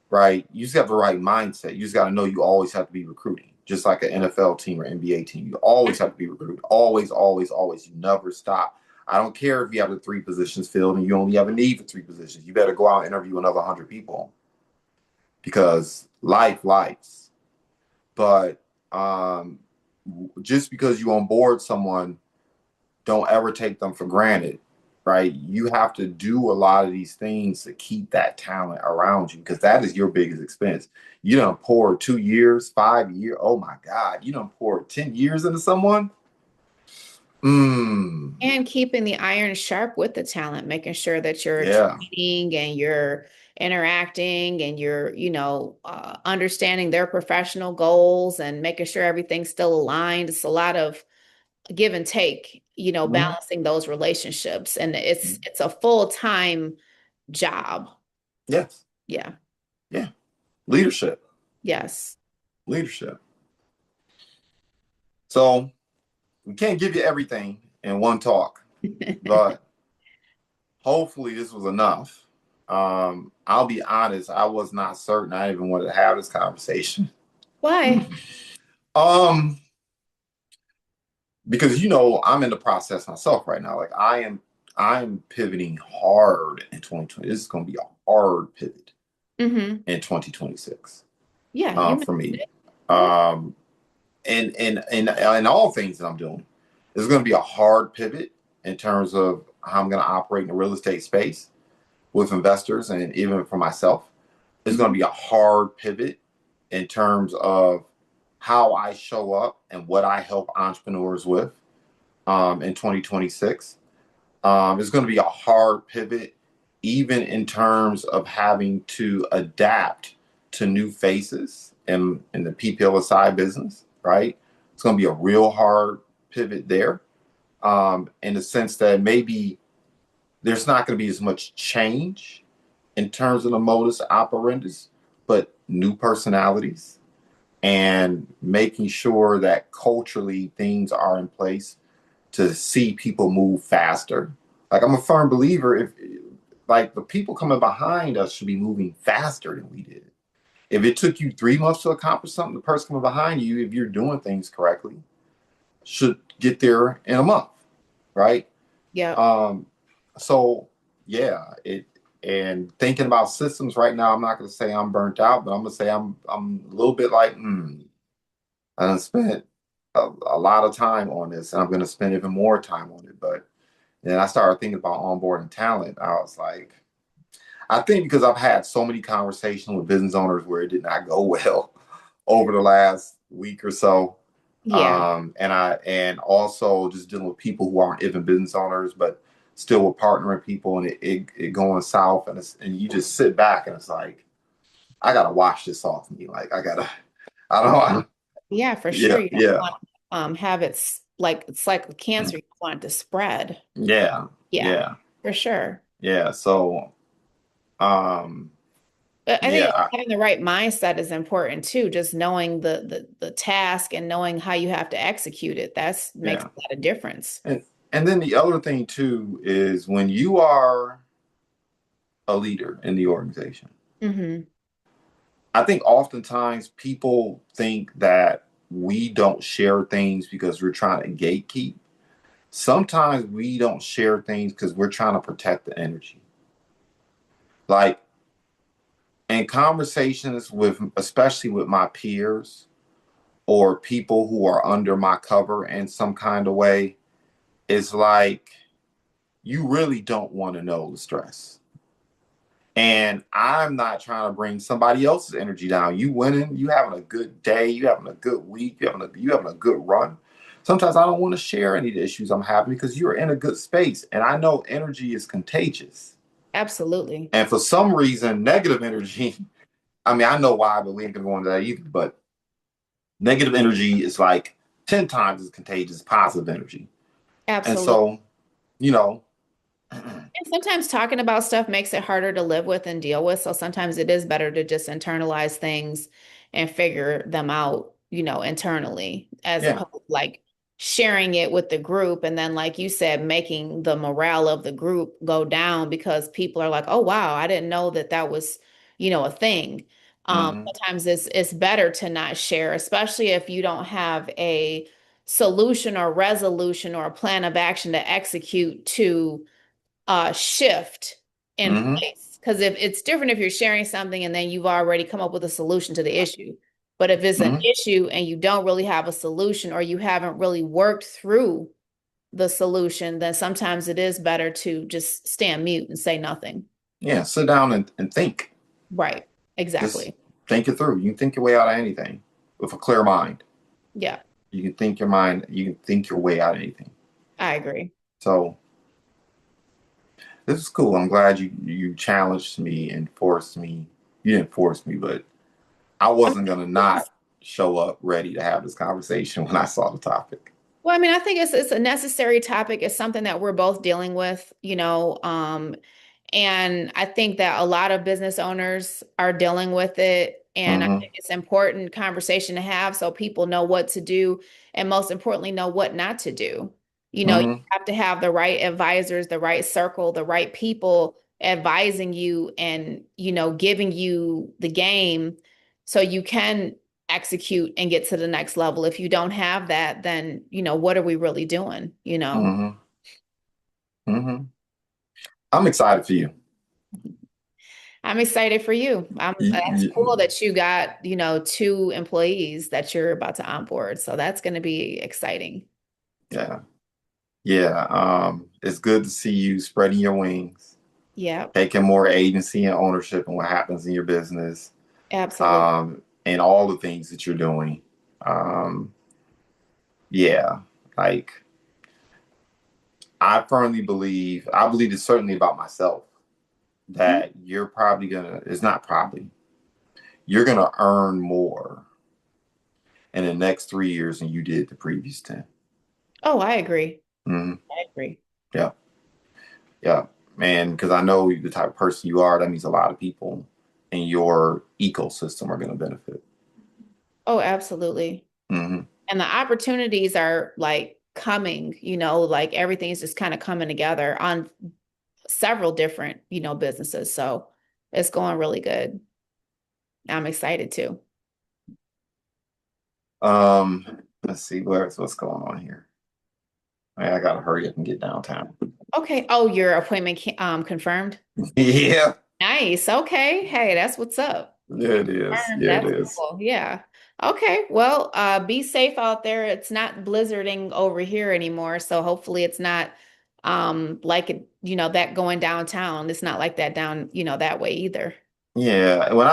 right? You just have the right mindset. You just got to know you always have to be recruiting, just like an NFL team or NBA team. You always have to be recruiting. Always, always, always. You never stop. I don't care if you have the three positions filled and you only have a need for three positions. You better go out and interview another 100 people because life. But just because you onboard someone, don't ever take them for granted, right? You have to do a lot of these things to keep that talent around you because that is your biggest expense. You don't pour 2 years, 5 years. Oh my God, you don't pour 10 years into someone. Mm, and keeping the iron sharp with the talent, making sure that you're yeah. training and you're interacting and you're, understanding their professional goals and making sure everything's still aligned. It's a lot of give and take, Mhm. balancing those relationships. And it's a full-time job. Yes. Yeah. Yeah. Leadership. Yes. Leadership. So we can't give you everything in one talk, but hopefully this was enough. I'll be honest, I was not certain I even wanted to have this conversation. Why? Um, because I'm in the process myself right now. Like I'm pivoting hard in 2020. This is gonna be a hard pivot Mm-hmm. in 2026. Yeah, you For mentioned me. it. Yeah. Um and all things that I'm doing. It's gonna be a hard pivot in terms of how I'm gonna operate in the real estate space with investors and even for myself. It's going to Mhm. be a hard pivot in terms of how I show up and what I help entrepreneurs with in 2026. It's going to be a hard pivot, even in terms of having to adapt to new faces in the PPLSI business, right? It's going to be a real hard pivot there in the sense that maybe there's not going to be as much change in terms of the modus operandus, but new personalities and making sure that culturally things are in place to see people move faster. Like I'm a firm believer if like the people coming behind us should be moving faster than we did. If it took you 3 months to accomplish something, the person coming behind you, if you're doing things correctly, should get there in a month, right? Yeah. Um, so yeah, it and thinking about systems right now, I'm not going to say I'm burnt out, but I'm going to say I'm a little bit like, I done spent a lot of time on this, and I'm going to spend even more time on it. But then I started thinking about onboarding talent. I was like, I think because I've had so many conversations with business owners where it did not go well over the last week or so. Yeah. And also just dealing with people who aren't even business owners, but still with partnering people and it going south and you just sit back and it's like, I gotta wash this off me. Like I don't know. Yeah, for sure. Yeah, You don't yeah, want have it's like with cancer, you don't want it to spread. yeah, Yeah, yeah, for sure. yeah. So um But I think yeah, having the right mindset is important too. Just knowing the task and knowing how you have to execute it. That's makes yeah. a lot of difference. And then the other thing too is when you are a leader in the organization, Hmm. I think oftentimes people think that we don't share things because we're trying to gatekeep. Sometimes we don't share things because we're trying to protect the energy. Like in conversations with, especially with my peers or people who are under my cover in some kind of way, it's like you really don't want to know the stress. And I'm not trying to bring somebody else's energy down. You winning, you having a good day, you having a good week, you having a good run. Sometimes I don't want to share any of the issues I'm having because you're in a good space. And I know energy is contagious. Absolutely. And for some reason, negative energy, I mean, I know why, but we ain't gonna go into that either. But negative energy is like 10 times as contagious as positive energy. And Absolutely. so, you know, And sometimes talking about stuff makes it harder to live with and deal with. So sometimes it is better to just internalize things and figure them out, internally, as yeah. opposed to like sharing it with the group. And then, like you said, making the morale of the group go down because people are like, oh, wow, I didn't know that that was, a thing. Mm-hmm. Sometimes it's better to not share, especially if you don't have a solution or resolution or a plan of action to execute to shift in Mm-hmm. place. Because if it's different if you're sharing something and then you've already come up with a solution to the issue. But if it's an Mm-hmm. issue and you don't really have a solution or you haven't really worked through the solution, then sometimes it is better to just stand mute and say nothing. Yeah. Sit down and think. Right. Just Exactly. think it through. You can think your way out of anything with a clear mind. Yeah, You can think your way out of anything. I agree. So this is cool. I'm glad you challenged me and forced me. You didn't force me, but I I wasn't gonna mean, not show up ready to have this conversation when I saw the topic. well, I mean, I think it's a necessary topic. It's something that we're both dealing with, and I think that a lot of business owners are dealing with it. And I Mm-hmm. think it's important conversation to have so people know what to do and most importantly know what not to do. You Mm-hmm. have to have the right advisors, the right circle, the right people advising you and, giving you the game so you can execute and get to the next level. If you don't have that, then, what are we really doing? Mm-hmm. Mm-hmm. I'm excited for you. I'm excited for you. That's cool that you got, two employees that you're about to onboard. So that's going to be exciting. Yeah. Yeah. It's good to see you spreading your wings, Yeah, taking more agency and ownership in what happens in your business, absolutely. and all the things that you're doing. Um, yeah, like I believe it certainly about myself Mhm. that it's not probably, you're gonna earn more in the next 3 years than you did the previous 10. Oh, I agree. Mm-hmm. I agree. Yeah, yeah, man, because I know the type of person you are, that means a lot of people in your ecosystem are gonna benefit. Oh, absolutely. Mm-hmm. And the opportunities are like coming, like everything's just kind of coming together on several different, businesses. So it's going really good. I'm excited too. Let's see what's going on here. I gotta hurry up and get downtown. Okay. Oh, your appointment confirmed? Yeah, Nice. Okay. Hey, that's what's up. yeah, it is. Yeah, it That's is. cool. Yeah. Okay. Well, be safe out there. It's not blizzarding over here anymore, so hopefully it's not like it, that going downtown. It's not like that down, that way either. Yeah, when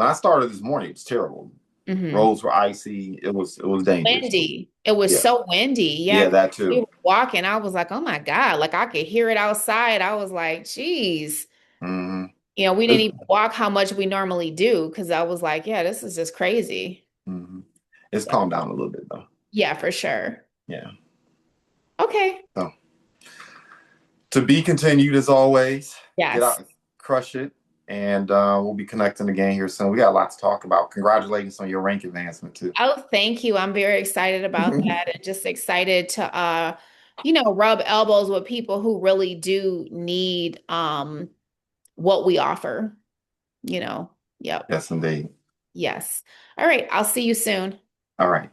I started this morning, it was terrible. Hmm. Roads were icy. It was dangerous. Windy. It was Yeah, so windy. Yeah, yeah, 'cause that we too. were walking. I was like, oh my God, like I could hear it outside. I was like, geez. Hmm. We didn't It's, even walk how much we normally do because I was like, yeah, this is just crazy. mhm. It's So, calmed down a little bit though. yeah, for sure. Yeah. Okay. So to be continued as always. Get Yes. out, crush it, and we'll be connecting again here soon. We got a lot to talk about. Congratulations on your rank advancement too. Oh, thank you. I'm very excited about that and just excited to rub elbows with people who really do need what we offer. Yep. Yes, indeed. Yes. All right. I'll see you soon. All right.